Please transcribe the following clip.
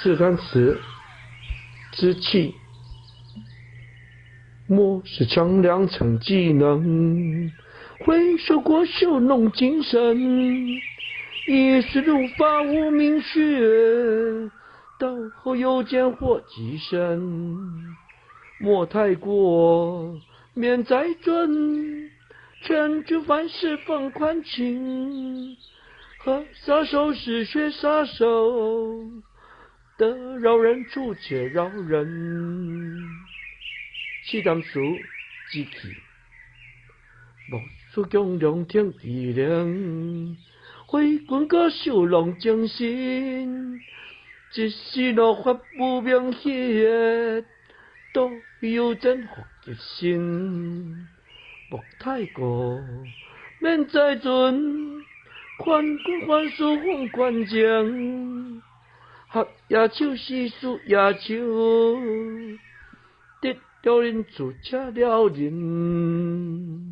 四单词：知气。莫是强梁成技能，会受过修弄精神。一时如发无名血，到后又见火极深。莫太过，免再准，劝君凡事放宽情。和杀手是学杀手，得饶人处且饶人。四单词：知气。莫使强梁添技能，会君个修弄精神。一时怒发无名血，到有真福极深。莫太过，免再准，劝君凡事放宽情。学野手是输野手，得了人处且了人。